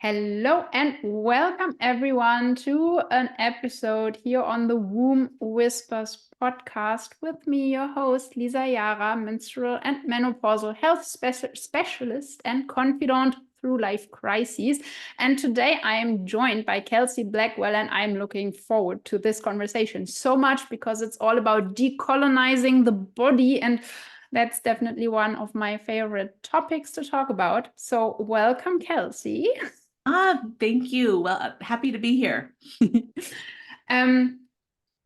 Hello and welcome everyone to an episode here on the Womb Whispers podcast with me, your host, Lisa Jara, menstrual and menopausal health specialist and confidant through life crises. And today I am joined by Kelsey Blackwell, and I'm looking forward to this conversation so much because it's all about decolonizing the body, and that's definitely one of my favorite topics to talk about. So welcome, Kelsey. Thank you. Well, happy to be here.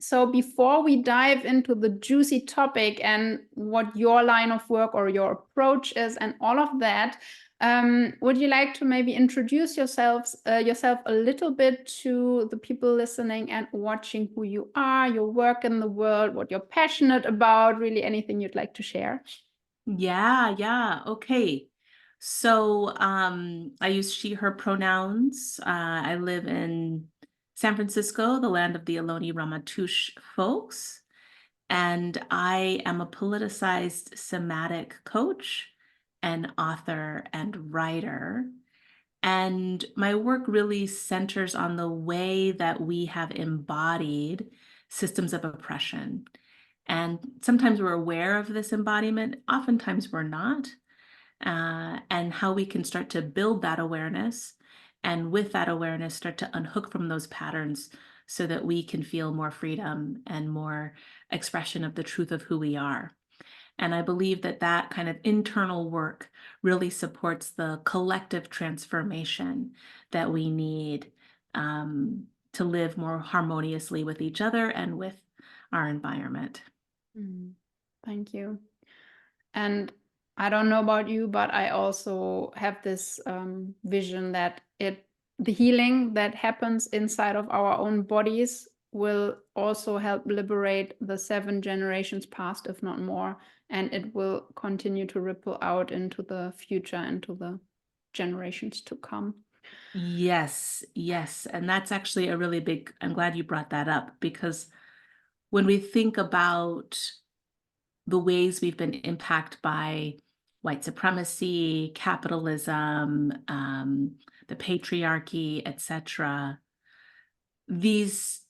So before we dive into the juicy topic and what your line of work or your approach is and all of that, would you like to maybe introduce yourself a little bit to the people listening and watching, who you are, your work in the world, what you're passionate about, really anything you'd like to share? Yeah. Okay. So I use she, her pronouns. I live in San Francisco, the land of the Ohlone Ramaytush folks. And I am a politicized somatic coach and author and writer. And my work really centers on the way that we have embodied systems of oppression. And sometimes we're aware of this embodiment, oftentimes we're not, and how we can start to build that awareness. And with that awareness, start to unhook from those patterns so that we can feel more freedom and more expression of the truth of who we are. And I believe that that kind of internal work really supports the collective transformation that we need to live more harmoniously with each other and with our environment. Thank you. And I don't know about you, but I also have this vision that the healing that happens inside of our own bodies will also help liberate the 7 generations past, if not more, and it will continue to ripple out into the future, into the generations to come. Yes. And that's actually a really big, I'm glad you brought that up, because when we think about the ways we've been impacted by white supremacy, capitalism, the patriarchy, etc., these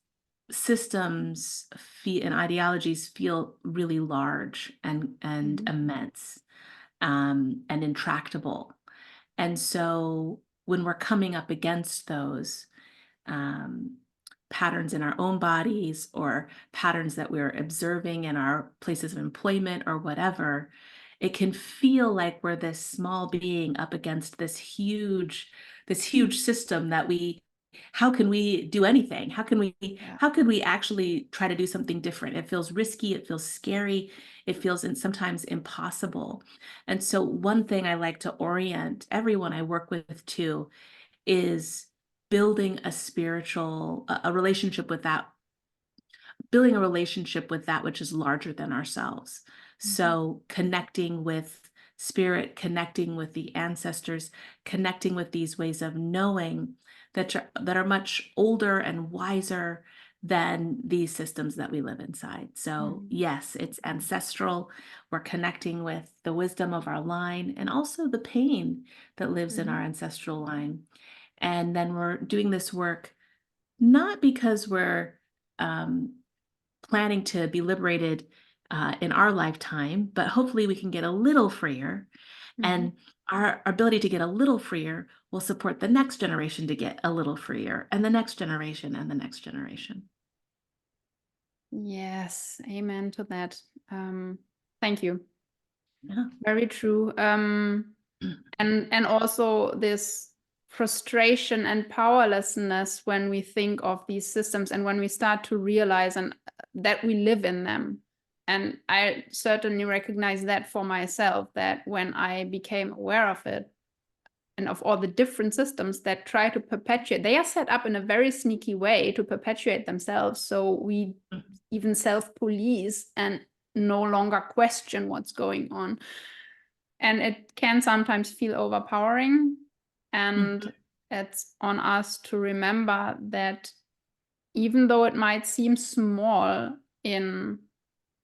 systems and ideologies feel really large and immense and intractable. And so when we're coming up against those patterns in our own bodies or patterns that we're observing in our places of employment or whatever, it can feel like we're this small being up against this huge system that how can we do anything? How can we actually try to do something different? It feels risky, it feels scary, it feels sometimes impossible. And so one thing I like to orient everyone I work with to is building a relationship with that, building a relationship with that which is larger than ourselves. So connecting with spirit, connecting with the ancestors, connecting with these ways of knowing that are much older and wiser than these systems that we live inside. So yes, it's ancestral. We're connecting with the wisdom of our line and also the pain that lives in our ancestral line. And then we're doing this work not because we're planning to be liberated in our lifetime, but hopefully we can get a little freer. And our ability to get a little freer will support the next generation to get a little freer, and the next generation and the next generation. Yes, amen to that. Thank you. Yeah. Very true. And also this frustration and powerlessness when we think of these systems and when we start to realize and that we live in them. And I certainly recognize that for myself, that when I became aware of it and of all the different systems that try to perpetuate, they are set up in a very sneaky way to perpetuate themselves. So we even self-police and no longer question what's going on. And it can sometimes feel overpowering. And it's on us to remember that even though it might seem small in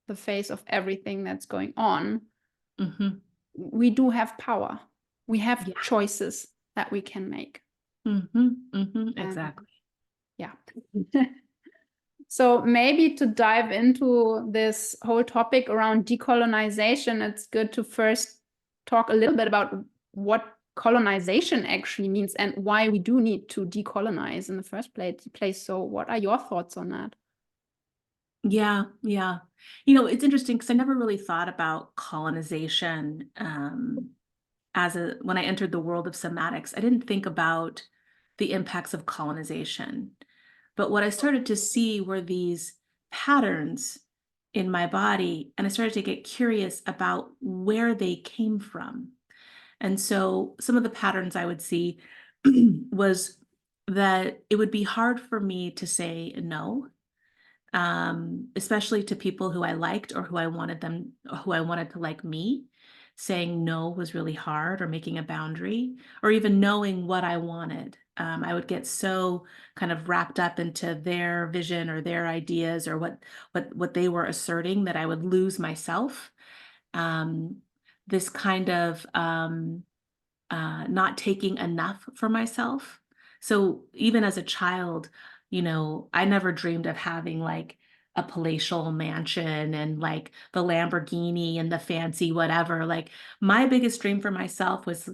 the face of everything that's going on, we do have power. We have choices that we can make. Exactly. Yeah. So maybe to dive into this whole topic around decolonization, it's good to first talk a little bit about what colonization actually means and why we do need to decolonize in the first place. So what are your thoughts on that? Yeah, yeah. You know, it's interesting because I never really thought about colonization when I entered the world of somatics. I didn't think about the impacts of colonization. But what I started to see were these patterns in my body, and I started to get curious about where they came from. And so some of the patterns I would see was that it would be hard for me to say no, especially to people who I liked or who I wanted to like me. Saying no was really hard, or making a boundary, or even knowing what I wanted. I would get so kind of wrapped up into their vision or their ideas or what they were asserting that I would lose myself. Um, this kind of not taking enough for myself. So even as a child, you know, I never dreamed of having like a palatial mansion and like the Lamborghini and the fancy whatever. Like my biggest dream for myself was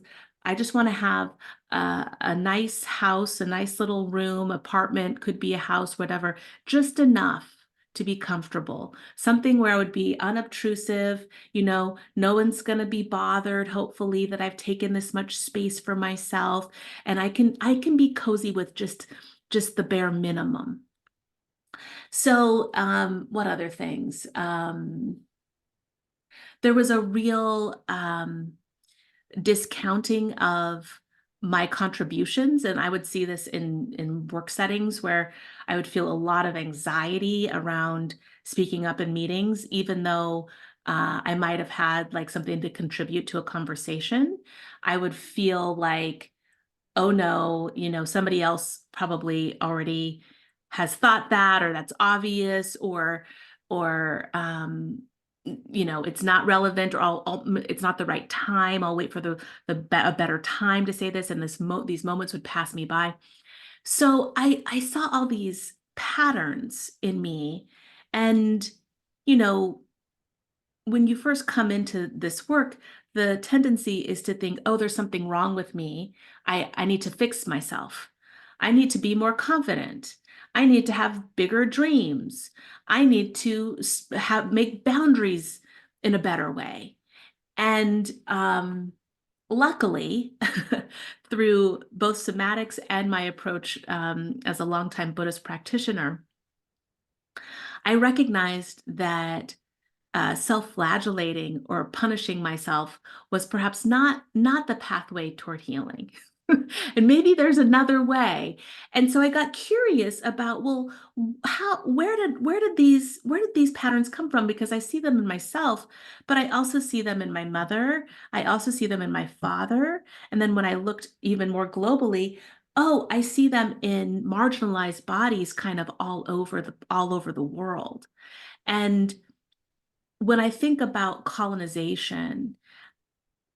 I just want to have a nice house, a nice little room, apartment, could be a house, whatever, just enough to be comfortable. Something where I would be unobtrusive, you know, no one's going to be bothered, hopefully, that I've taken this much space for myself, and I can be cozy with just the bare minimum. So what other things? There was a real discounting of my contributions, and I would see this in work settings where I would feel a lot of anxiety around speaking up in meetings, even though I might have had like something to contribute to a conversation. I would feel like, oh no, you know, somebody else probably already has thought that, or that's obvious, or you know, it's not relevant, or it's not the right time. I'll wait for a better time to say this, and these moments would pass me by. So I saw all these patterns in me, and you know, when you first come into this work, the tendency is to think, oh, there's something wrong with me. I need to fix myself. I need to be more confident. I need to have bigger dreams. I need to make boundaries in a better way. And luckily, through both somatics and my approach as a longtime Buddhist practitioner, I recognized that self-flagellating or punishing myself was perhaps not the pathway toward healing. And maybe there's another way. And so I got curious about, well, where did these patterns come from? Because I see them in myself, but I also see them in my mother. I also see them in my father. And then when I looked even more globally, oh, I see them in marginalized bodies kind of all over the world. And when I think about colonization,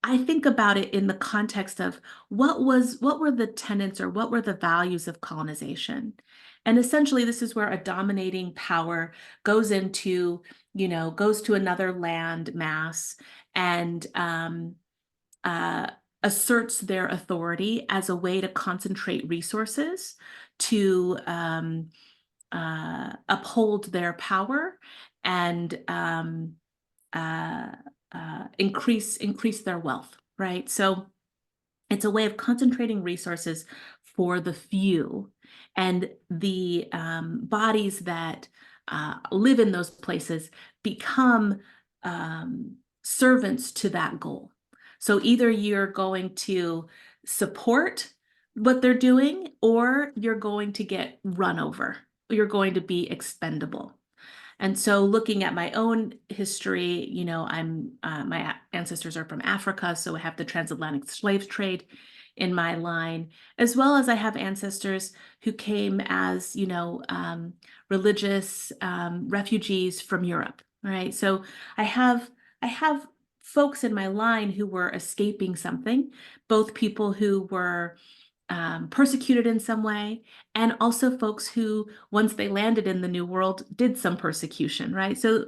I think about it in the context of what were the tenets or what were the values of colonization. And essentially, this is where a dominating power goes goes to another land mass and uh, asserts their authority as a way to concentrate resources to uphold their power and uh, increase their wealth, right? So it's a way of concentrating resources for the few, and the bodies that live in those places become servants to that goal. So either you're going to support what they're doing, or you're going to get run over. You're going to be expendable. And so looking at my own history, you know, my ancestors are from Africa, so I have the transatlantic slave trade in my line, as well as I have ancestors who came as, religious refugees from Europe, right? So I have folks in my line who were escaping something, both people who were persecuted in some way, and also folks who, once they landed in the New World, did some persecution, right? So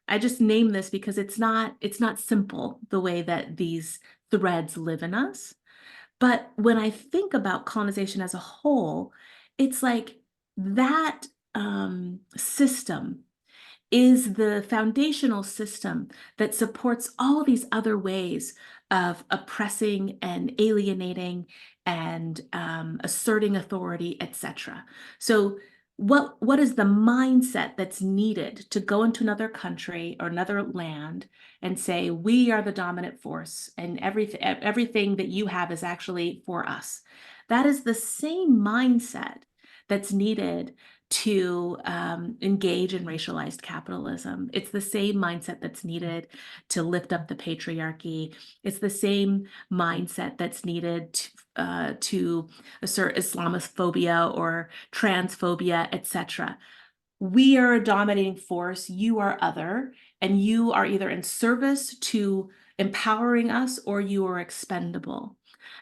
I just name this because it's not simple the way that these threads live in us. But when I think about colonization as a whole, it's like that system is the foundational system that supports all these other ways of oppressing and alienating and asserting authority, etc. So what is the mindset that's needed to go into another country or another land and say, we are the dominant force and everything that you have is actually for us? That is the same mindset that's needed to engage in racialized capitalism. It's the same mindset that's needed to lift up the patriarchy. It's the same mindset that's needed to assert Islamophobia or transphobia, etc. We are a dominating force, you are other, and you are either in service to empowering us or you are expendable.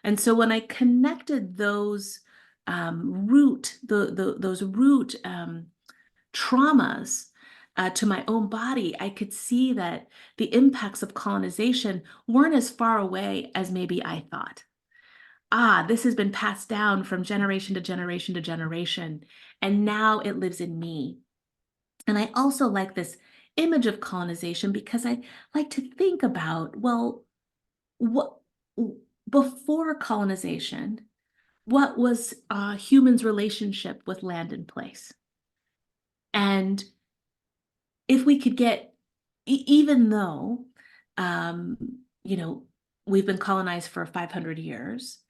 And so when I connected those those root traumas to my own body, I could see that the impacts of colonization weren't as far away as maybe I thought. This has been passed down from generation to generation to generation, and now it lives in me. And I also like this image of colonization because I like to think about, well, what before colonization, what was humans' relationship with land and place? And if we could get, even though, you know, we've been colonized for 500 years,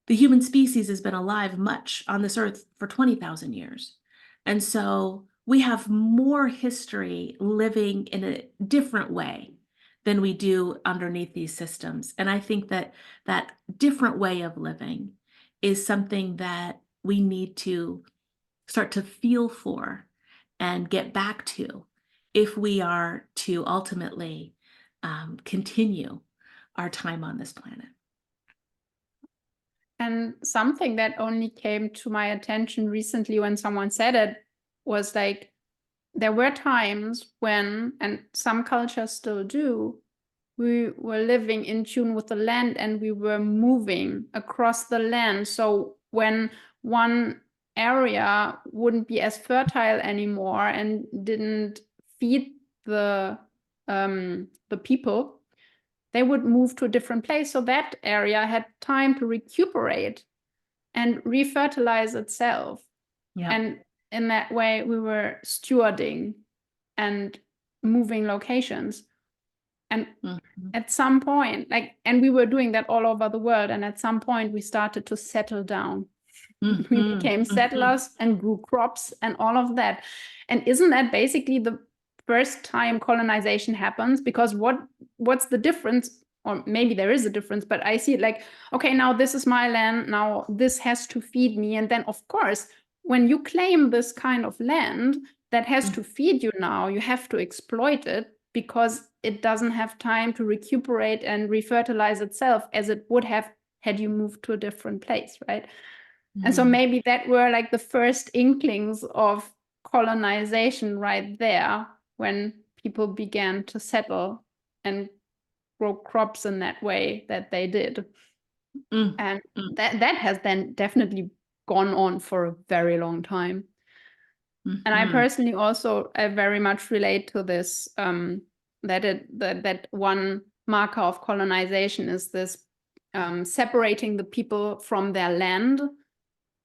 the human species has been alive much on this earth for 20,000 years. And so we have more history living in a different way than we do underneath these systems. And I think that that different way of living is something that we need to start to feel for and get back to if we are to ultimately continue our time on this planet. And something that only came to my attention recently when someone said it was like, there were times when, and some cultures still do, we were living in tune with the land and we were moving across the land. So when one area wouldn't be as fertile anymore and didn't feed the people, they would move to a different place. So that area had time to recuperate and refertilize itself. Yeah. And in that way, we were stewarding and moving locations. And at some point, and we were doing that all over the world. And at some point, we started to settle down. We became settlers and grew crops and all of that. And isn't that basically the first time colonization happens? Because what's the difference? Or maybe there is a difference, but I see it like, okay, now this is my land. Now this has to feed me. And then, of course, when you claim this kind of land that has to feed you now, you have to exploit it because it doesn't have time to recuperate and refertilize itself as it would have had you moved to a different place, right? And so maybe that were like the first inklings of colonization right there, when people began to settle and grow crops in that way that they did. And that has then definitely gone on for a very long time. And I personally also very much relate to this, that one marker of colonization is this separating the people from their land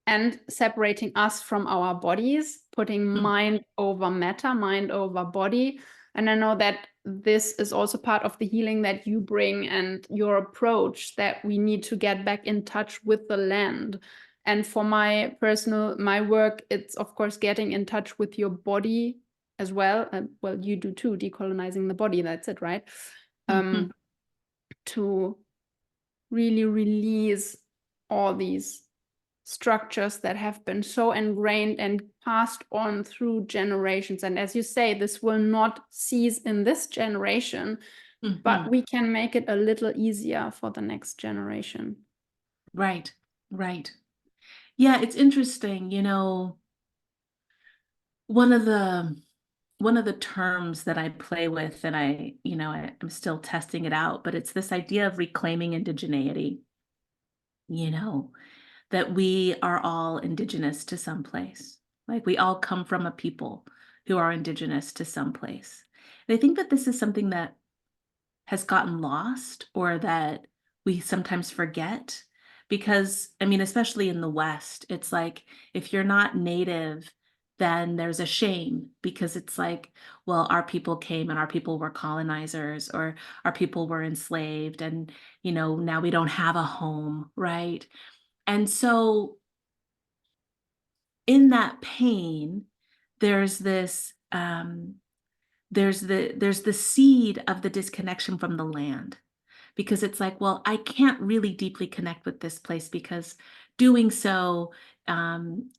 and separating us from our bodies, putting mind over matter, mind over body. And I know that this is also part of the healing that you bring and your approach, that we need to get back in touch with the land. And for my work, it's of course getting in touch with your body as well. Well, you do too, decolonizing the body, that's it, right? To really release all these structures that have been so ingrained and passed on through generations. And as you say, this will not cease in this generation, but we can make it a little easier for the next generation. Right. Right. Yeah, it's interesting. One of the terms that I play with, and I'm still testing it out, but it's this idea of reclaiming indigeneity, you know, that we are all indigenous to some place. Like we all come from a people who are indigenous to some place. And I think that this is something that has gotten lost or that we sometimes forget because I mean especially in the West it's like if you're not native then there's a shame because it's like well our people came and our people were colonizers or our people were enslaved and now we don't have a home, right? And so in that pain there's this there's the seed of the disconnection from the land because it's like, well, I can't really deeply connect with this place because doing so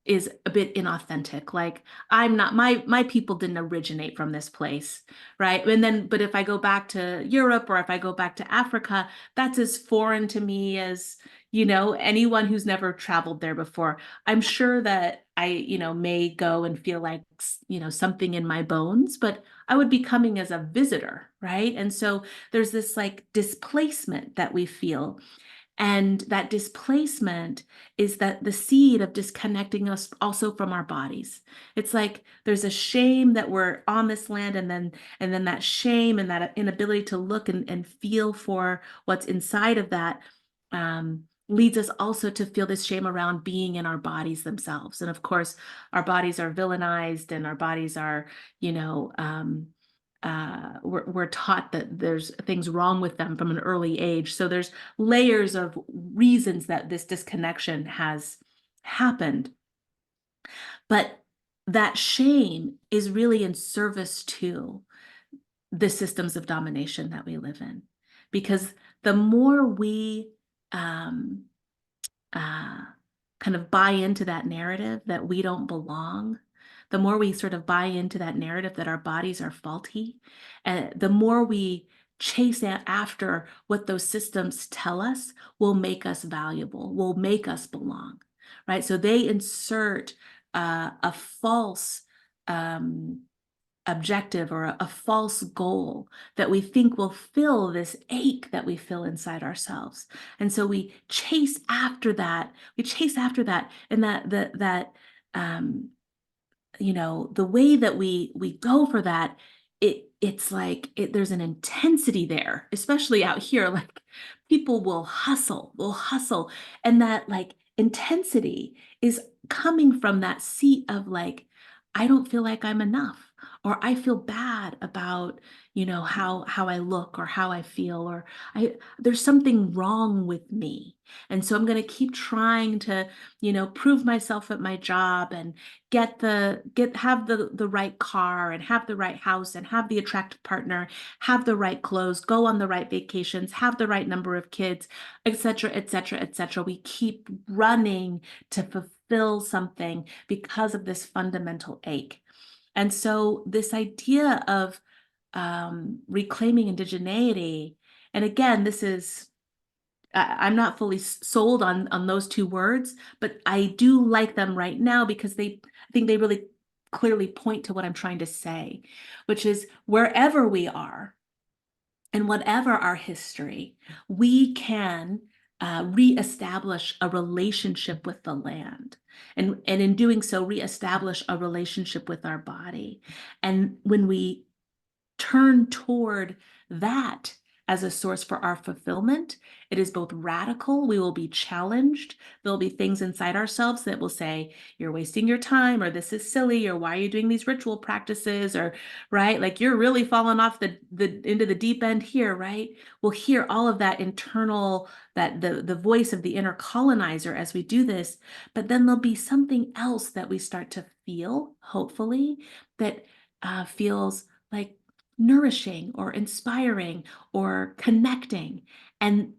is a bit inauthentic. Like I'm not my people didn't originate from this place, right? And then, but if I go back to Europe or if I go back to Africa, that's as foreign to me as anyone who's never traveled there before. I'm sure that I may go and feel like something in my bones, but I would be coming as a visitor, right? And so there's this like displacement that we feel. And that displacement is that the seed of disconnecting us also from our bodies. It's like there's a shame that we're on this land, and then that shame and that inability to look and feel for what's inside of that leads us also to feel this shame around being in our bodies themselves. And of course, our bodies are villainized and our bodies are, we're taught that there's things wrong with them from an early age. So there's layers of reasons that this disconnection has happened. But that shame is really in service to the systems of domination that we live in. Because the more we uh, kind of buy into that narrative that we don't belong, the more we sort of buy into that narrative that our bodies are faulty, and the more we chase after what those systems tell us will make us valuable, will make us belong, right? So they insert a false objective or a false goal that we think will fill this ache that we feel inside ourselves. And so we chase after that. We chase after that, and um, the way that we go for that, it's like there's an intensity there, especially out here. Like people will hustle, and that like intensity is coming from that seat of like, I don't feel like I'm enough, or I feel bad about how I look or how I feel, or there's something wrong with me. And so I'm going to keep trying to prove myself at my job and have the right car and have the right house and have the attractive partner, have the right clothes, go on the right vacations, have the right number of kids, etc., etc., etc. We keep running to fulfill something because of this fundamental ache. And so this idea of reclaiming indigeneity, and again, this is I'm not fully sold on those two words, but I do like them right now because I think they really clearly point to what I'm trying to say, which is wherever we are and whatever our history, we can reestablish a relationship with the land. And in doing so, reestablish a relationship with our body. And when we turn toward that as a source for our fulfillment, it is both radical, we will be challenged. There'll be things inside ourselves that will say, you're wasting your time, or this is silly, or why are you doing these ritual practices, or right, like you're really falling off the into the deep end here, right? We'll hear all of that internal, that the voice of the inner colonizer as we do this, but then there'll be something else that we start to feel, hopefully, that feels like nourishing or inspiring or connecting. And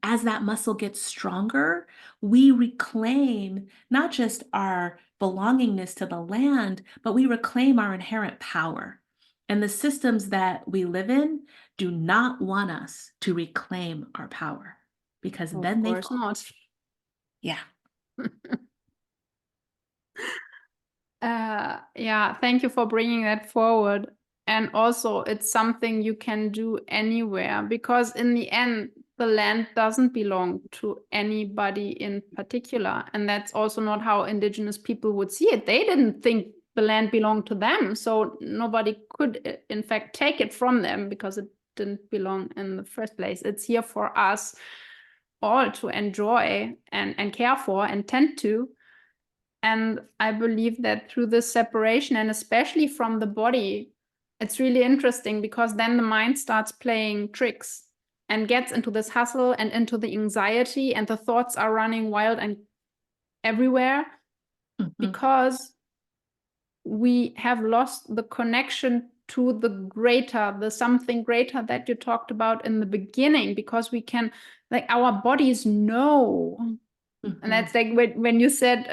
as that muscle gets stronger, we reclaim not just our belongingness to the land, but we reclaim our inherent power. And the systems that we live in do not want us to reclaim our power because Of then they course fall. not. Yeah. Yeah, thank you for bringing that forward. And also, it's something you can do anywhere, because in the end, the land doesn't belong to anybody in particular. And that's also not how indigenous people would see it. They didn't think the land belonged to them. So nobody could, in fact, take it from them because it didn't belong in the first place. It's here for us all to enjoy and care for and tend to. And I believe that through this separation, and especially from the body, it's really interesting, because then the mind starts playing tricks and gets into this hustle and into the anxiety, and the thoughts are running wild and everywhere, because we have lost the connection to the greater, the something greater that you talked about in the beginning, because we can, like, our bodies know. And that's like when you said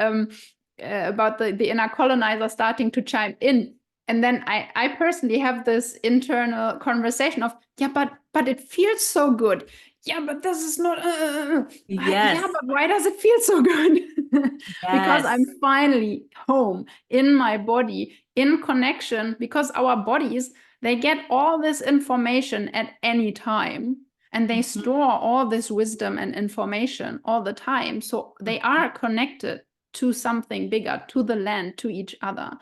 about the inner colonizer starting to chime in. And then I personally have this internal conversation of, yeah, but it feels so good. Yeah, but this is not, Yes. yeah, but why does it feel so good? Because I'm Yes. finally home in my body, in connection, because our bodies, they get all this information at any time. And they store all this wisdom and information all the time. So they are connected to something bigger, to the land, to each other.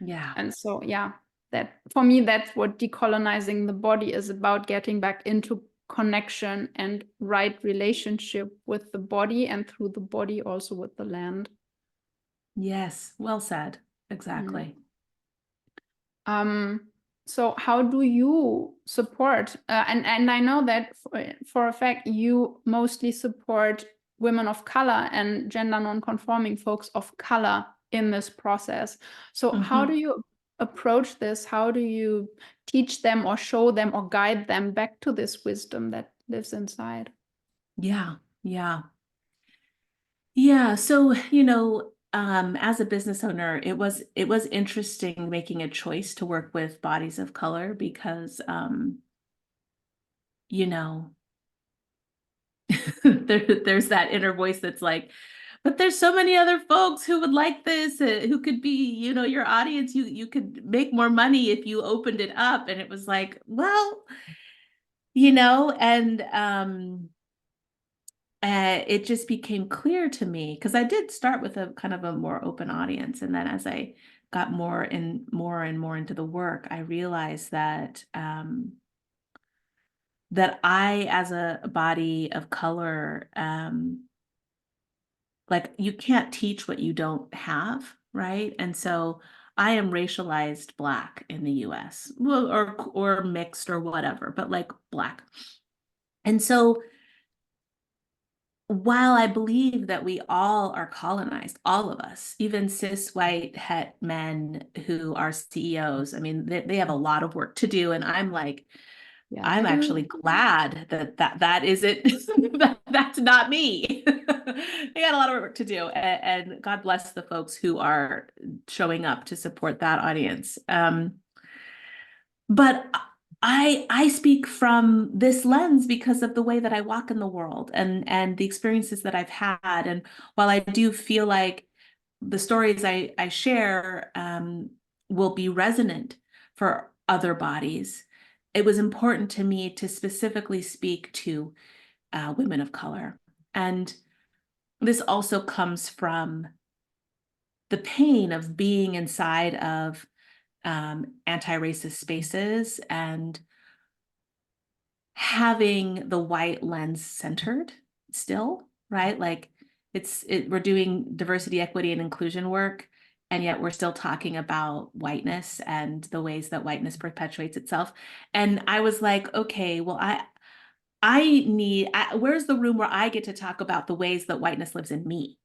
Yeah. And so, yeah, that for me, that's what decolonizing the body is about, getting back into connection and right relationship with the body, and through the body also with the land. Yes. Well said. Exactly. So how do you support, and I know that for a fact you mostly support women of color and gender non-conforming folks of color in this process. So how do you approach this? How do you teach them or show them or guide them back to this wisdom that lives inside? Yeah. Yeah. Yeah. So, as a business owner, it was interesting making a choice to work with bodies of color because, you know, there's that inner voice that's like, but there's so many other folks who would like this, who could be, your audience. You could make more money if you opened it up. And it was like, well, and it just became clear to me, because I did start with a kind of a more open audience. And then as I got more and more into the work, I realized that I, as a body of color, like, you can't teach what you don't have, right? And so I am racialized Black in the US, well, or mixed or whatever, but like Black. And so while I believe that we all are colonized, all of us, even cis white het men who are CEOs, I mean, they have a lot of work to do. And I'm like, Yeah, I'm they do. actually glad that isn't that's not me. They got a lot of work to do, and God bless the folks who are showing up to support that audience. But I speak from this lens because of the way that I walk in the world, and the experiences that I've had. And while I do feel like the stories I share will be resonant for other bodies, it was important to me to specifically speak to women of color. And this also comes from the pain of being inside of anti-racist spaces and having the white lens centered still, right? Like, we're doing diversity, equity, and inclusion work, and yet we're still talking about whiteness and the ways that whiteness perpetuates itself. And I was like, okay, well, where's the room where I get to talk about the ways that whiteness lives in me,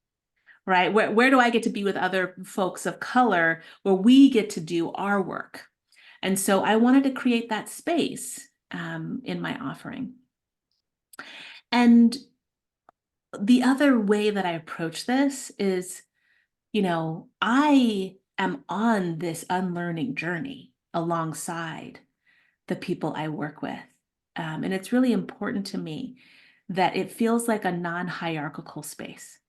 right? Where do I get to be with other folks of color where we get to do our work? And so I wanted to create that space in my offering. And the other way that I approach this is, I am on this unlearning journey alongside the people I work with. And it's really important to me that it feels like a non-hierarchical space.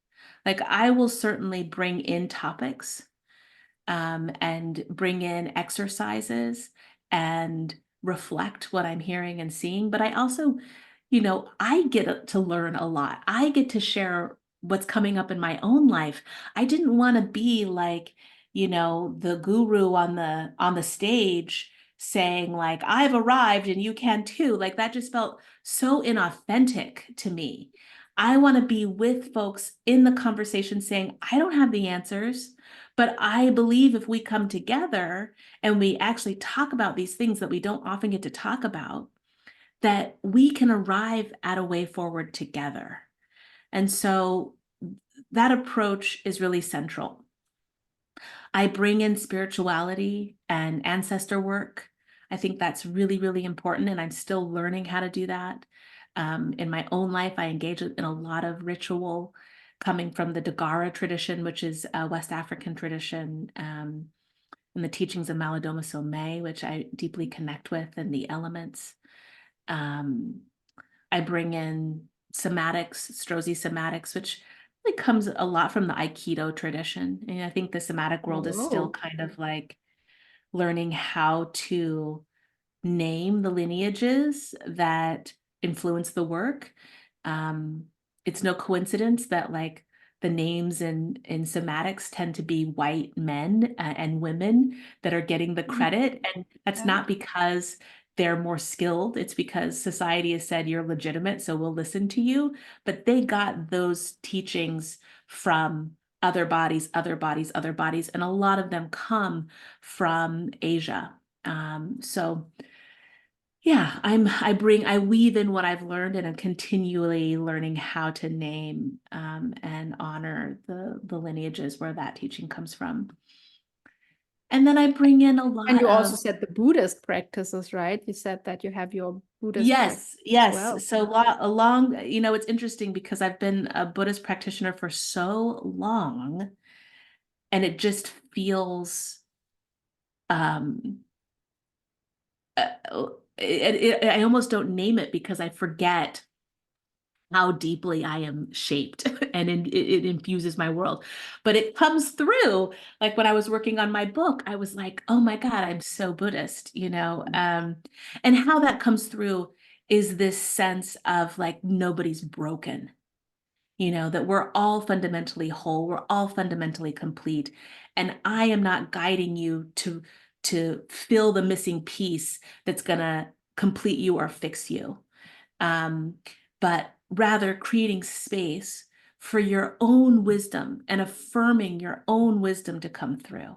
Like I will certainly bring in topics and bring in exercises and reflect what I'm hearing and seeing. But I also, I get to learn a lot. I get to share what's coming up in my own life. I didn't want to be like, the guru on the stage saying like, I've arrived and you can too. Like that just felt so inauthentic to me. I want to be with folks in the conversation saying, I don't have the answers. But I believe if we come together and we actually talk about these things that we don't often get to talk about, that we can arrive at a way forward together. And so that approach is really central. I bring in spirituality and ancestor work. I think that's really, really important. And I'm still learning how to do that. In my own life, I engage in a lot of ritual coming from the Jara tradition, which is a West African tradition, and the teachings of Malidoma Somé, which I deeply connect with, and the elements. I bring in somatics, Strozzi somatics, which really comes a lot from the Aikido tradition. And I think the somatic world is still kind of like learning how to name the lineages that influence the work. It's no coincidence that like the names in somatics tend to be white men and women that are getting the credit. And that's not because they're more skilled. It's because society has said you're legitimate, so we'll listen to you. But they got those teachings from other bodies, other bodies, other bodies. And a lot of them come from Asia. So yeah, I weave in what I've learned, and I'm continually learning how to name and honor the lineages where that teaching comes from. And then I bring in a lot And you also of said the Buddhist practices, right? You said that you have your Buddhist practice yes. as well. So along, it's interesting because I've been a Buddhist practitioner for so long, and it just feels I almost don't name it because I forget how deeply I am shaped and it infuses my world. But it comes through, like when I was working on my book, I was like, oh my God, I'm so Buddhist, and how that comes through is this sense of like nobody's broken, that we're all fundamentally whole, we're all fundamentally complete. And I am not guiding you to fill the missing piece that's gonna complete you or fix you. But rather creating space for your own wisdom and affirming your own wisdom to come through.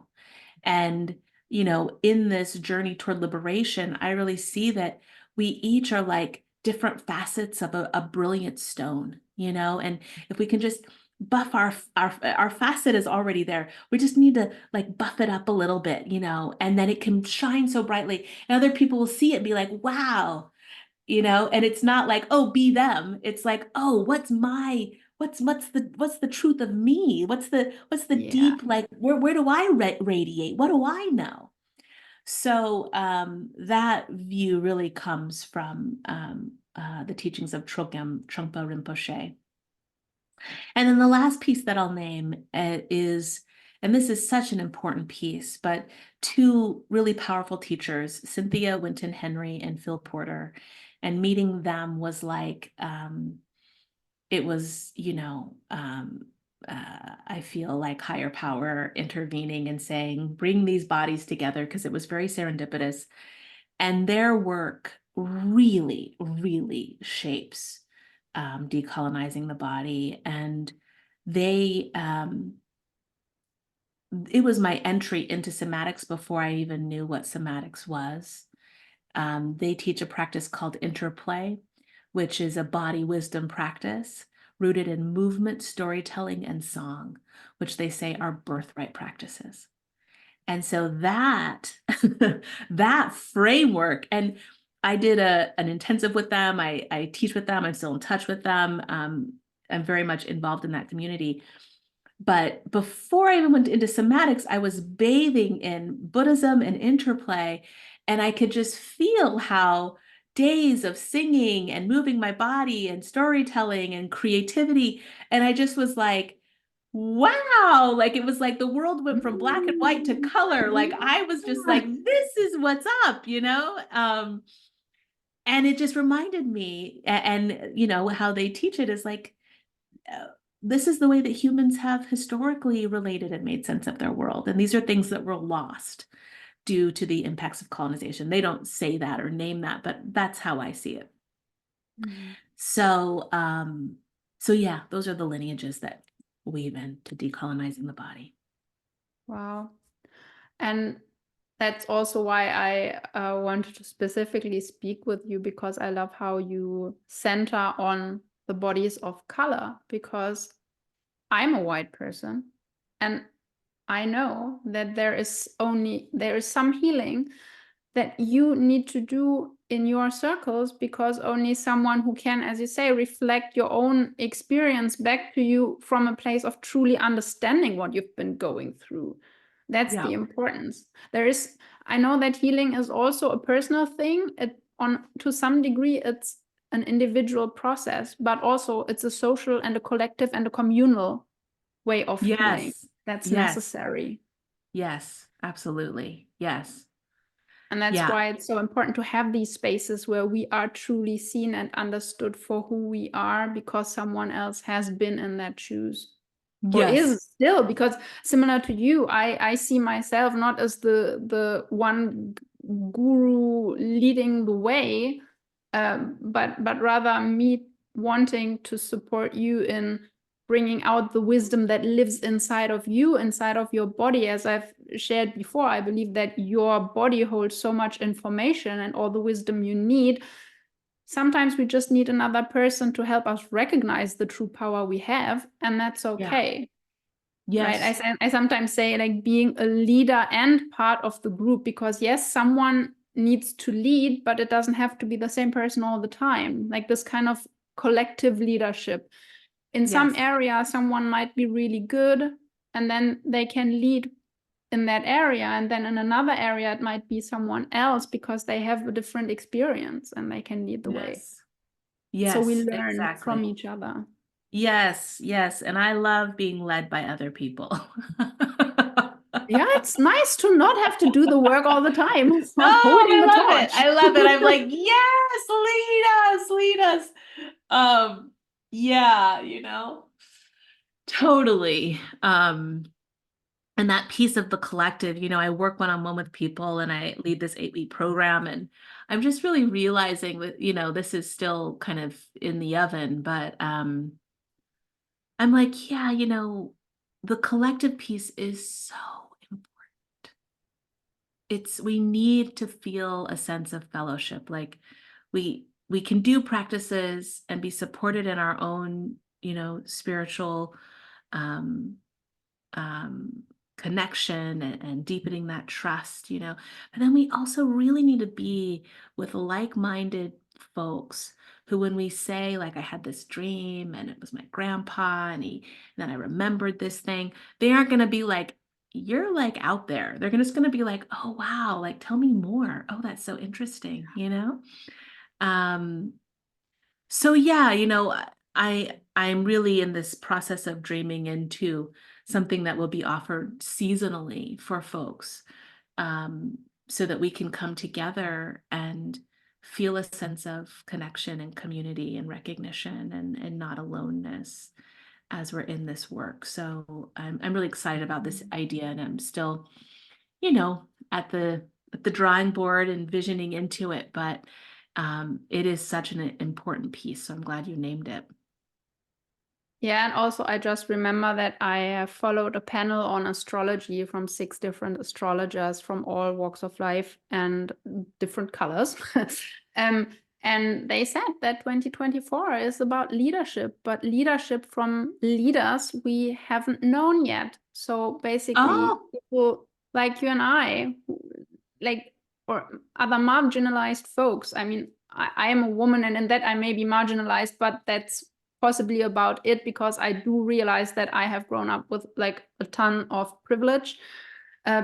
And, in this journey toward liberation, I really see that we each are like different facets of a brilliant stone, and if we can just buff our facet is already there. We just need to like buff it up a little bit, and then it can shine so brightly. And other people will see it and be like, wow, and it's not like, oh, be them. It's like, oh, what's the truth of me? What's the deep, like, where do I radiate? What do I know? So that view really comes from the teachings of Trungpa Rinpoche. And then the last piece that I'll name is, and this is such an important piece, but two really powerful teachers, Cynthia Winton Henry and Phil Porter, and meeting them was like, it was, I feel like higher power intervening and saying, bring these bodies together, because it was very serendipitous. And their work really, really shapes decolonizing the body. And they, it was my entry into somatics before I even knew what somatics was. They teach a practice called interplay, which is a body wisdom practice rooted in movement, storytelling, and song, which they say are birthright practices. And so that that framework, and I did an intensive with them. I teach with them. I'm still in touch with them. I'm very much involved in that community. But before I even went into somatics, I was bathing in Buddhism and interplay, and I could just feel how days of singing and moving my body and storytelling and creativity, and I just was like, wow, like it was like the world went from black and white to color. Like I was just like, this is what's up, you know? And it just reminded me, and you know, how they teach it is like, uh, this is the way that humans have historically related and made sense of their world. And these are things that were lost due to the impacts of colonization. They don't say that or name that, but that's how I see it. Mhm. So, so yeah, those are the lineages that weave into decolonizing the body. Wow. And that's also why I wanted to specifically speak with you, because I love how you center on the bodies of color, because I'm a white person and I know that there is some healing that you need to do in your circles, because only someone who can, as you say, reflect your own experience back to you from a place of truly understanding what you've been going through. That's Yeah. the importance. I know that healing is also a personal thing. To some degree, it's an individual process, but also it's a social and a collective and a communal way of healing Yes. that's Yes. necessary. Yes. Absolutely. Yes. And that's Yeah. why it's so important to have these spaces where we are truly seen and understood for who we are, because someone else has been in that shoes or Yes. is still. Because similar to you, I see myself not as the one guru leading the way, but rather me wanting to support you in bringing out the wisdom that lives inside of you, inside of your body. As I've shared before, I believe that your body holds so much information and all the wisdom you need. Sometimes we just need another person to help us recognize the true power we have, and that's Yeah. okay. Right. Yes. I sometimes say, like, being a leader and part of the group, because yes, someone needs to lead, but it doesn't have to be the same person all the time. Like this kind of collective leadership. In some Yes. area, someone might be really good and then they can lead in that area. And then in another area, it might be someone else because they have a different experience and they can lead the way. Yes. So we Yes. learn from Exactly. each other. Yes. Yes. And I love being led by other people. Yeah, it's nice to not have to do the work all the time. It's not Oh, holding I the love it. torch. I love it. I'm like, yes, lead us, lead us. Yeah, you know, totally. And that piece of the collective, you know, I work one-on-one with people and I lead this 8-week program, and I'm just really realizing that, you know, this is still kind of in the oven, but I'm like, yeah, you know, the collective piece is so important. We need to feel a sense of fellowship. Like we can do practices and be supported in our own, you know, spiritual um um connection, and deepening that trust, you know. But then we also really need to be with like-minded folks who, when we say, like, I had this dream and it was my grandpa and then I remembered this thing, they aren't going to be like, you're like out there. They're just going to be like, oh wow, like tell me more. Oh, that's so interesting, you know. um so yeah, you know, I'm really in this process of dreaming into something that will be offered seasonally for folks, um, so that we can come together and feel a sense of connection and community and recognition, and not aloneness as we're in this work. So I'm really excited about this idea, and I'm still, you know, at the drawing board and visioning into it, but it is such an important piece. So I'm glad you named it. Yeah, and also I just remember that I have followed a panel on astrology from 6 different astrologers from all walks of life and different colors. um, and they said that 2024 is about leadership, but leadership from leaders we haven't known yet. So basically, Oh, people like you and I, like, or other marginalized folks. I mean, I am a woman, and in that I may be marginalized, but that's possibly about it, because I do realize that I have grown up with like a ton of privilege,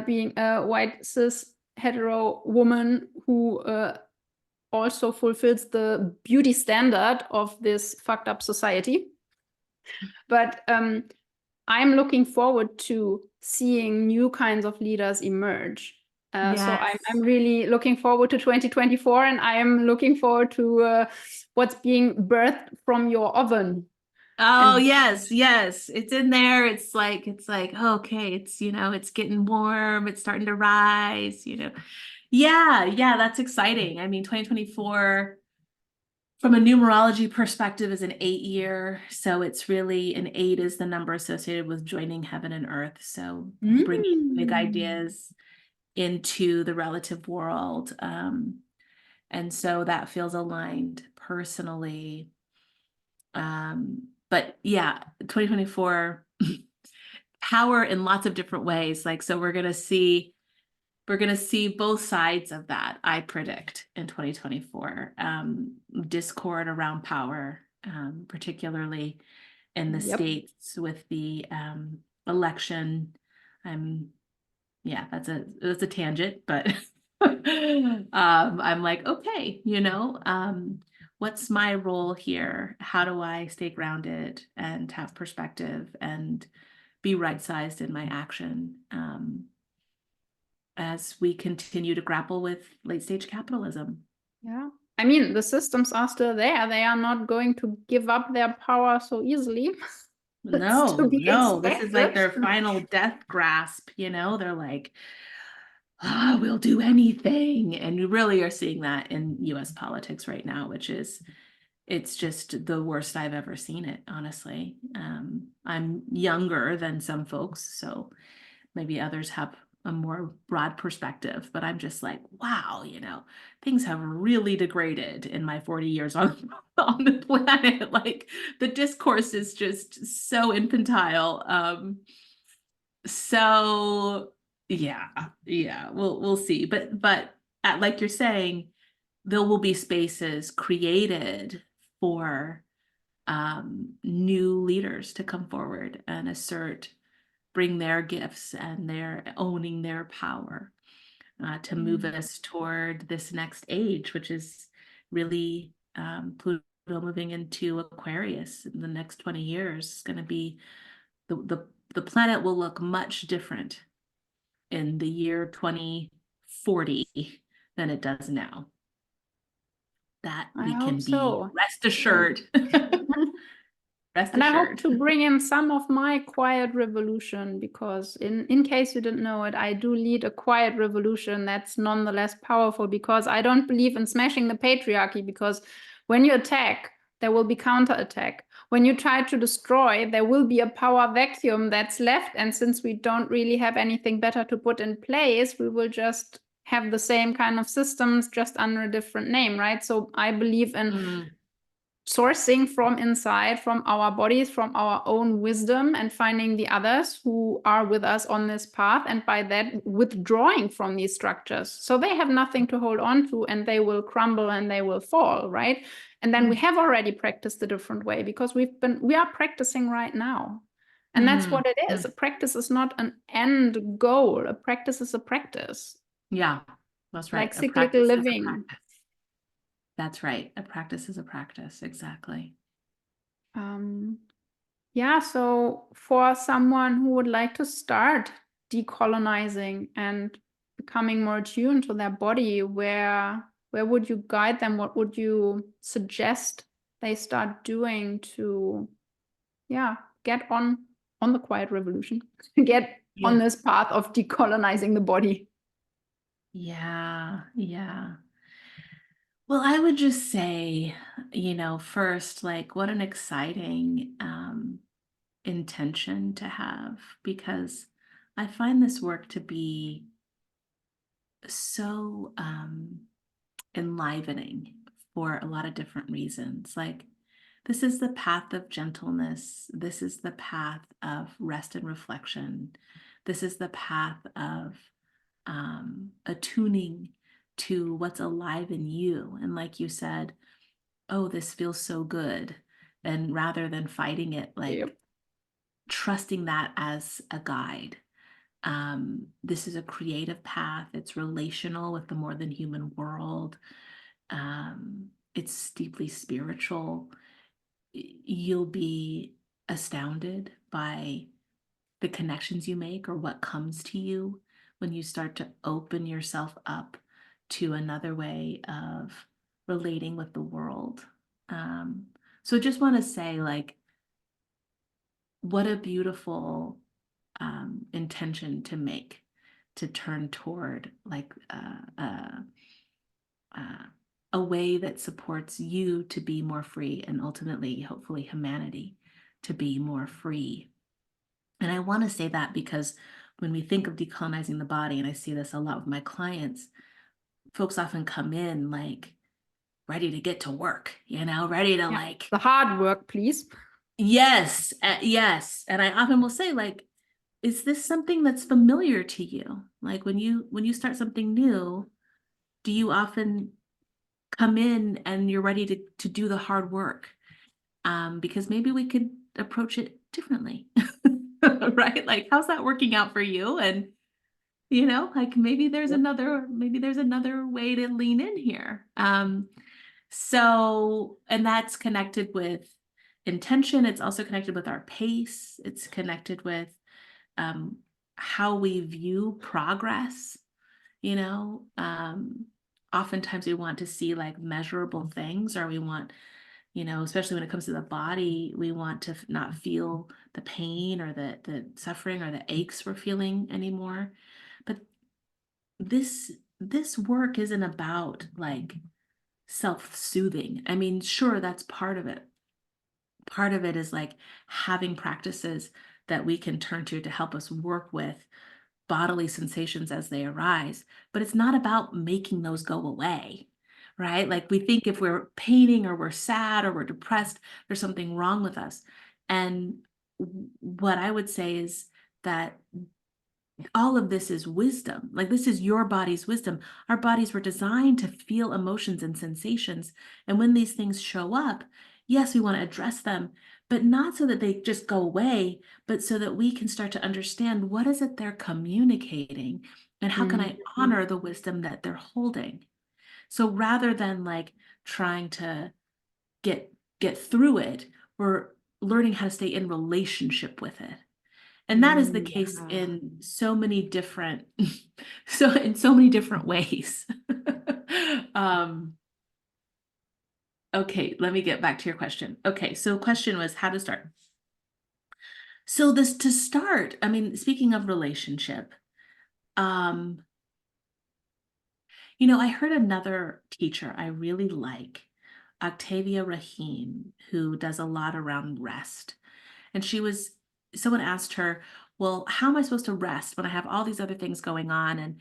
being a white cis hetero woman who also fulfills the beauty standard of this fucked up society. But I'm looking forward to seeing new kinds of leaders emerge. So I'm really looking forward to 2024, and I'm looking forward to what's being birthed from your oven. Oh, And yes, yes. It's in there. It's like, okay, it's, it's getting warm. It's starting to rise, Yeah, that's exciting. I mean, 2024 from a numerology perspective is an 8-year. So it's really, an 8 is the number associated with joining heaven and earth. So bringing big ideas into the relative world. And so that feels aligned personally. But yeah, 2024 power in lots of different ways. Like, so we're gonna see both sides of that, I predict, in 2024. Discord around power, particularly in the States with the election. Yeah, that's a tangent, but I'm like, okay, what's my role here? How do I stay grounded and have perspective and be right-sized in my action, as we continue to grapple with late-stage capitalism? yeah, I mean, the systems are still there. They are not going to give up their power so easily. That's to be No, this is like expected. their final death grasp, they're like, we'll do anything. And you really are seeing that in US politics right now, which is, it's just the worst I've ever seen it, honestly. I'm younger than some folks, so maybe others have a more broad perspective, but I'm just like, wow, things have really degraded in my 40 years on, on the planet. Like, the discourse is just so infantile. So yeah, we'll see. But like you're saying, there will be spaces created for new leaders to come forward and bring their gifts and their owning their power, to move us toward this next age, which is really Pluto moving into Aquarius in the next 20 years. Is going to be the planet will look much different in the year 2040 than it does now. That I we hope can be so. rest assured. Rest And I hope assured. to bring in some of my quiet revolution, because in case you didn't know it, I do lead a quiet revolution that's nonetheless powerful, because I don't believe in smashing the patriarchy, because when you attack, there will be counterattack. When you try to destroy, there will be a power vacuum that's left. And since we don't really have anything better to put in place, we will just have the same kind of systems, just under a different name, right? So I believe in sourcing from inside, from our bodies, from our own wisdom, and finding the others who are with us on this path, and by that withdrawing from these structures, so they have nothing to hold on to, and they will crumble and they will fall, right? And then we have already practiced a different way, because we are practicing right now. And that's what it is. A practice is not an end goal. A practice is a practice. Yeah, that's right. Like cyclical living. That's right. A practice is a practice. Exactly. Yeah, so for someone who would like to start decolonizing and becoming more attuned to their body, where would you guide them? What would you suggest they start doing to, get on the quiet revolution, get on this path of decolonizing the body? Yeah. Well, I would just say, first, like, what an exciting intention to have, because I find this work to be so enlivening for a lot of different reasons. Like, this is the path of gentleness. This is the path of rest and reflection. This is the path of attuning to what's alive in you. And like you said, oh, this feels so good. And rather than fighting it, like trusting that as a guide. This is a creative path. It's relational with the more than human world. It's deeply spiritual. You'll be astounded by the connections you make or what comes to you when you start to open yourself up to another way of relating with the world. So just want to say, like, what a beautiful intention to make, to turn toward like a way that supports you to be more free, and ultimately, hopefully, humanity to be more free. And I want to say that because when we think of decolonizing the body, and I see this a lot with my clients, folks often come in like ready to get to work, ready to like the hard work, please. Yes, yes. And I often will say, like, is this something that's familiar to you? Like when you start something new, do you often come in and you're ready to do the hard work? Because maybe we could approach it differently. Right? Like, how's that working out for you? And like maybe there's another way to lean in here. So, and that's connected with intention. It's also connected with our pace. It's connected with how we view progress. Oftentimes we want to see like measurable things, or we want, especially when it comes to the body, we want to not feel the pain or the suffering or the aches we're feeling anymore. But this work isn't about like self-soothing. I mean, sure, that's part of it. Part of it is like having practices that we can turn to help us work with bodily sensations as they arise, but it's not about making those go away, right? Like, we think if we're painting or we're sad or we're depressed, there's something wrong with us. And what I would say is that all of this is wisdom. Like, this is your body's wisdom. Our bodies were designed to feel emotions and sensations. And when these things show up, yes, we want to address them, but not so that they just go away, but so that we can start to understand what is it they're communicating and how can I honor the wisdom that they're holding. So rather than like trying to get through it, we're learning how to stay in relationship with it. And that is the case in so many different ways. Okay, let me get back to your question. Okay, so question was how to start. So this to start, I mean, speaking of relationship, I heard another teacher I really like, Octavia Rahim, who does a lot around rest. And someone asked her, well, how am I supposed to rest when I have all these other things going on? And,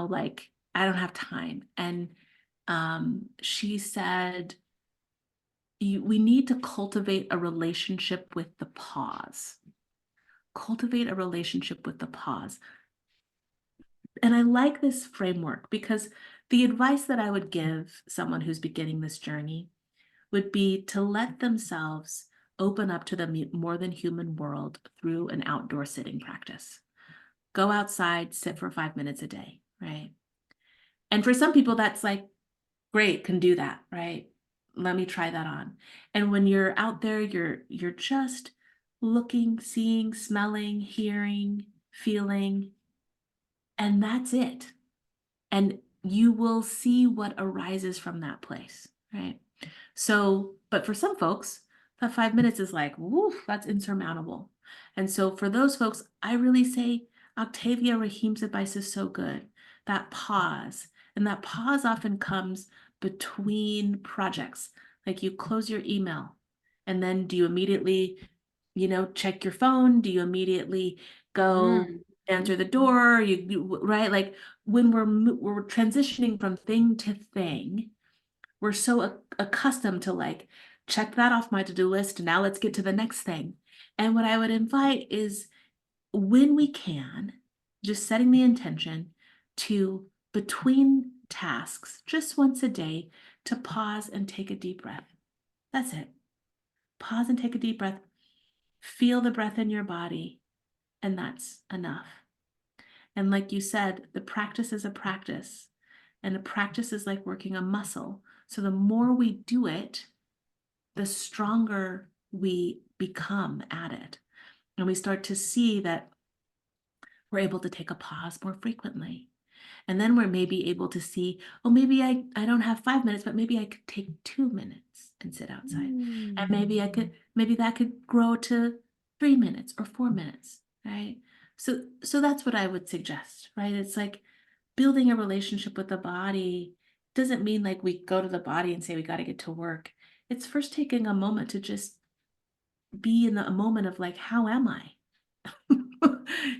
like, I don't have time. And she said, we need to cultivate a relationship with the pause. Cultivate a relationship with the pause. And I like this framework because the advice that I would give someone who's beginning this journey would be to let themselves open up to the more than human world through an outdoor sitting practice. Go outside, sit for 5 minutes a day, right? And for some people, that's like, great, can do that, right? Let me try that on. And when you're out there, you're just looking, seeing, smelling, hearing, feeling, and that's it. And you will see what arises from that place, right? So, but for some folks, that 5 minutes is like, woof, that's insurmountable. And so for those folks, I really say Octavia Rahim's advice is so good. That pause. And that pause often comes between projects. Like, you close your email and then do you immediately, check your phone? Do you immediately go answer the door? Right? Like, when we're transitioning from thing to thing, we're so accustomed to like, check that off my to-do list. Now let's get to the next thing. And what I would invite is, when we can, just setting the intention to, between tasks, just once a day, to pause and take a deep breath. That's it. Pause and take a deep breath. Feel the breath in your body, and that's enough. And like you said, the practice is a practice, and a practice is like working a muscle. So the more we do it, the stronger we become at it. And we start to see that we're able to take a pause more frequently. And then we're maybe able to see, oh, maybe I don't have 5 minutes, but maybe I could take 2 minutes and sit outside. And maybe that could grow to 3 minutes or 4 minutes, right? So that's what I would suggest, right? It's like building a relationship with the body doesn't mean like we go to the body and say we got to get to work. It's first taking a moment to just be in a moment of like, how am I?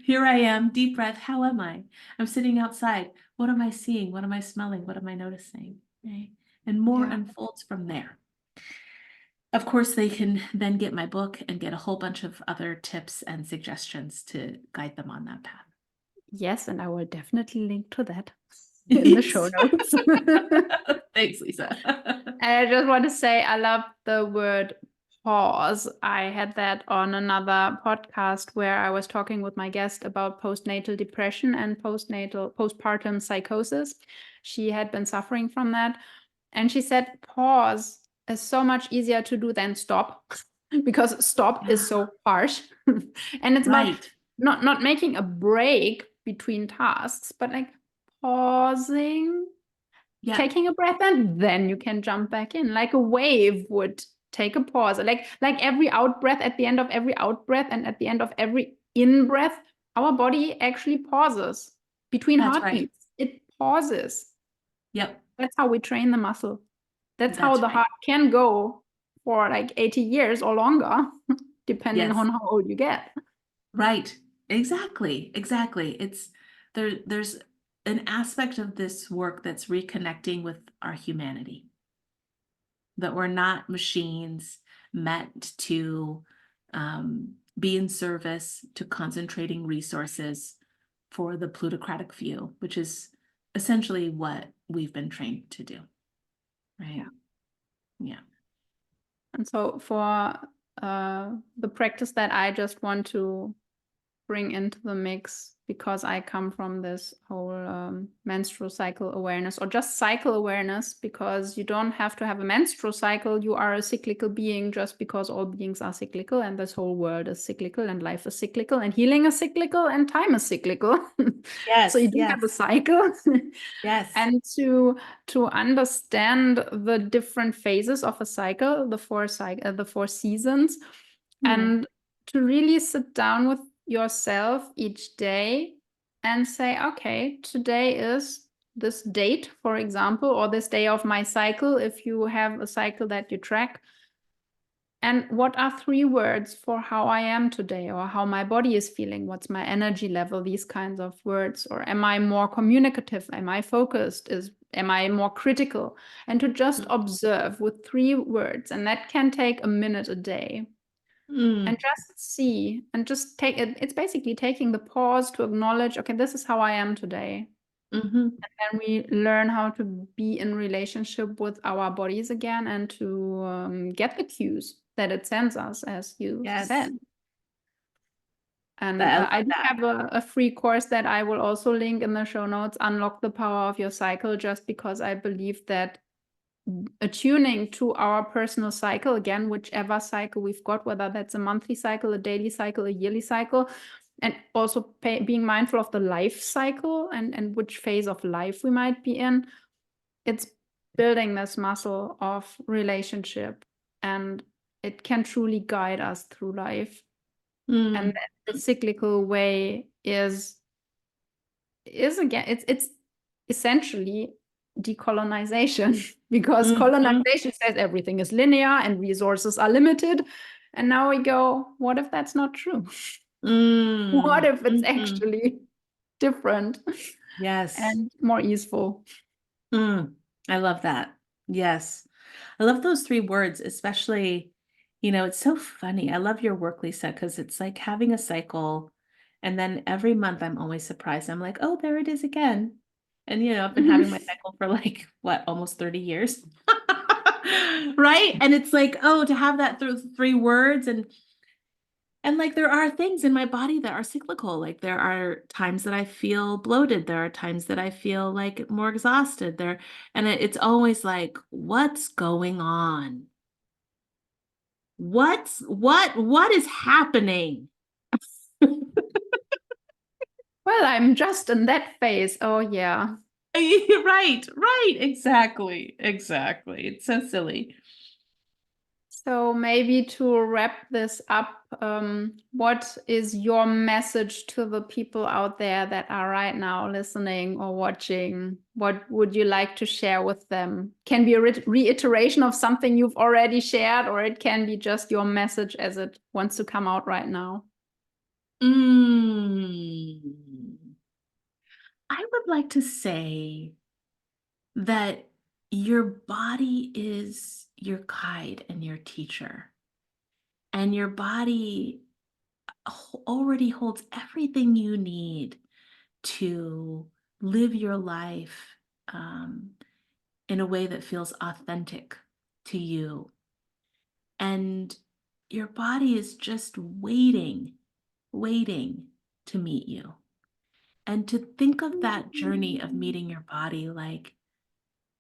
Here I am, deep breath. How am I? I'm sitting outside. What am I seeing? What am I smelling? What am I noticing? Right? And more unfolds from there. Of course, they can then get my book and get a whole bunch of other tips and suggestions to guide them on that path. Yes, and I will definitely link to that in the show notes. Thanks, Lisa. I just want to say I love the word pause. I had that on another podcast where I was talking with my guest about postnatal depression and postpartum psychosis. She had been suffering from that. And she said pause is so much easier to do than stop because stop is so harsh. And it's about not making a break between tasks, but like pausing, taking a breath, and then you can jump back in. Like a wave would take a pause. Like every out breath, at the end of every out breath and at the end of every in breath, our body actually pauses between heartbeats. It pauses. Yep. That's how we train the muscle. That's how the heart can go for like 80 years or longer, depending on how old you get. Right. Exactly. There's an aspect of this work that's reconnecting with our humanity, that we're not machines meant to be in service to concentrating resources for the plutocratic few, which is essentially what we've been trained to do. Right. Yeah. And so for the practice that I just want to bring into the mix, because I come from this whole menstrual cycle awareness, or just cycle awareness, because you don't have to have a menstrual cycle. You are a cyclical being just because all beings are cyclical, and this whole world is cyclical, and life is cyclical, and healing is cyclical, and time is cyclical. Yes. So you do have a cycle. Yes. And to understand the different phases of a cycle, the four seasons, and to really sit down with yourself each day and say, okay, today is this date, for example, or this day of my cycle, if you have a cycle that you track. And what are 3 words for how I am today, or how my body is feeling? What's my energy level? These kinds of words. Or am I more communicative? Am I focused? Am I more critical? And to just observe with 3 words. And that can take a minute a day. And just see, and just take it. It's basically taking the pause to acknowledge, okay, this is how I am today. And then we learn how to be in relationship with our bodies again, and to get the cues that it sends us, as you said. And I do have a free course that I will also link in the show notes, Unlock the Power of Your Cycle, just because I believe that attuning to our personal cycle, again, whichever cycle we've got, whether that's a monthly cycle, a daily cycle, a yearly cycle, and also being mindful of the life cycle and which phase of life we might be in, it's building this muscle of relationship, and it can truly guide us through life. And the cyclical way is again, it's essentially decolonization, because colonization says everything is linear and resources are limited. And now we go, what if that's not true? What if it's actually different? Yes. And more easeful? I love that. Yes. I love those 3 words, especially, it's so funny. I love your work, Lisa, because it's like having a cycle. And then every month I'm always surprised. I'm like, oh, there it is again. And, I've been having my cycle for like, what, almost 30 years. Right. And it's like, oh, to have that through 3 words, and like, there are things in my body that are cyclical. Like, there are times that I feel bloated. There are times that I feel like more exhausted there. And it's always like, what's going on? What is happening? Well, I'm just in that phase. Oh, yeah. Right, exactly. It's so silly. So maybe to wrap this up, what is your message to the people out there that are right now listening or watching? What would you like to share with them? Can be a reiteration of something you've already shared, or it can be just your message as it wants to come out right now. I would like to say that your body is your guide and your teacher, and your body already holds everything you need to live your life um, in a way that feels authentic to you. And your body is just waiting to meet you. And to think of that journey of meeting your body like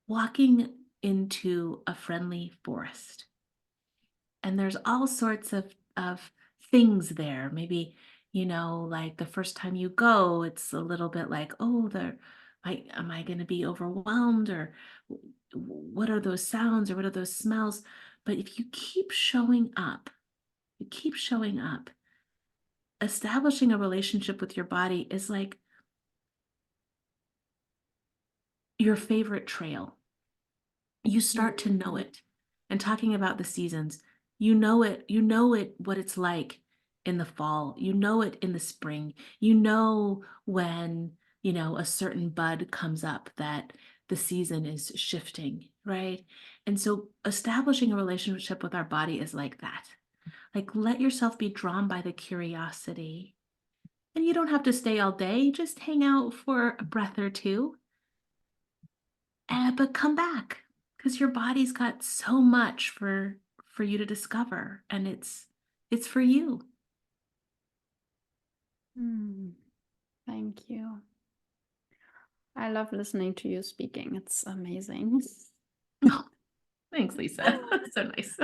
walking into a friendly forest. And there's all sorts of things there. Maybe, like the first time you go, it's a little bit like, oh, am I going to be overwhelmed, or what are those sounds, or what are those smells? But if you keep showing up, establishing a relationship with your body is like your favorite trail. You start to know it. And talking about the seasons, you know it, what it's like in the fall. You know it in the spring. You know when, a certain bud comes up that the season is shifting, right? And so establishing a relationship with our body is like that. Like, let yourself be drawn by the curiosity. And you don't have to stay all day, just hang out for a breath or two. But come back, because your body's got so much for you to discover, and it's for you. Thank you. I love listening to you speaking. It's amazing. Oh, thanks, Lisa. So nice.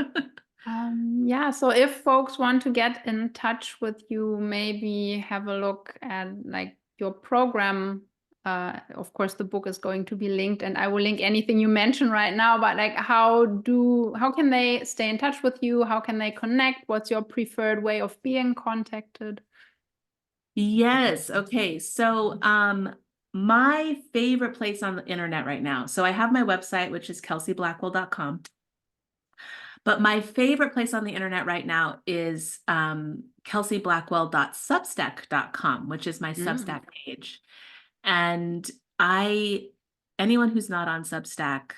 Yeah, so if folks want to get in touch with you, maybe have a look at like your program. Of course, the book is going to be linked, and I will link anything you mention right now. But like, how can they stay in touch with you? How can they connect? What's your preferred way of being contacted? Yes. Okay. So, my favorite place on the internet right now. So I have my website, which is kelseyblackwell.com. But my favorite place on the internet right now is kelseyblackwell.substack.com, which is my Substack page. And anyone who's not on Substack,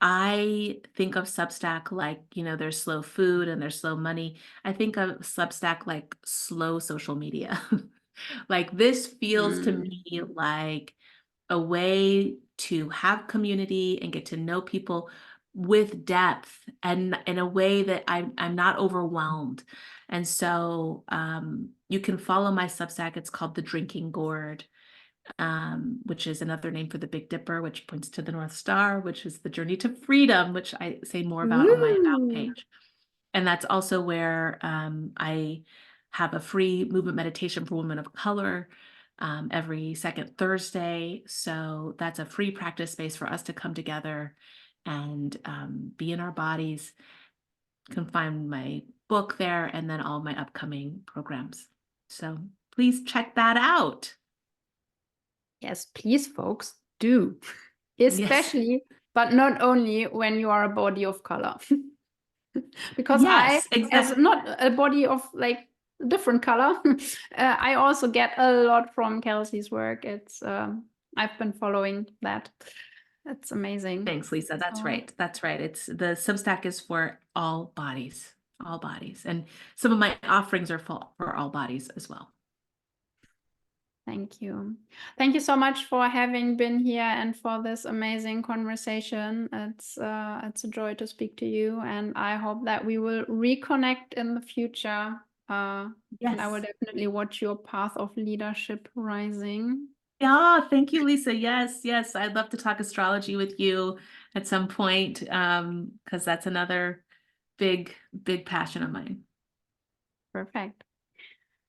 I think of Substack like, there's slow food and there's slow money. I think of Substack like slow social media. Like, this feels to me like a way to have community and get to know people with depth, and in a way that I'm not overwhelmed. And so you can follow my Substack. It's called The Drinking Gourd, which is another name for the Big Dipper, which points to the North Star, which is the journey to freedom, which I say more about on my About page. And that's also where I have a free movement meditation for women of color every second Thursday. So that's a free practice space for us to come together and be in our bodies. You can find my book there, and then all my upcoming programs. So please check that out. Yes, please, folks, do. Especially, yes, but not only when you are a body of color. Because yes, I, as not a body of like different color, I also get a lot from Kelsey's work. It's I've been following that. That's amazing. Thanks, Lisa. That's right. That's right. It's the Substack is for all bodies, and some of my offerings are for all bodies as well. Thank you. Thank you so much for having been here and for this amazing conversation. It's a joy to speak to you, and I hope that we will reconnect in the future. Yes. And I will definitely watch your path of leadership rising. Yeah, thank you, Lisa. Yes, I'd love to talk astrology with you at some point, because that's another big passion of mine. Perfect.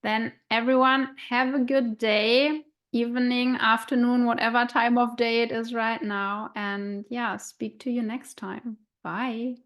Then everyone, have a good day, evening, afternoon, whatever time of day it is right now. And yeah, speak to you next time. Bye.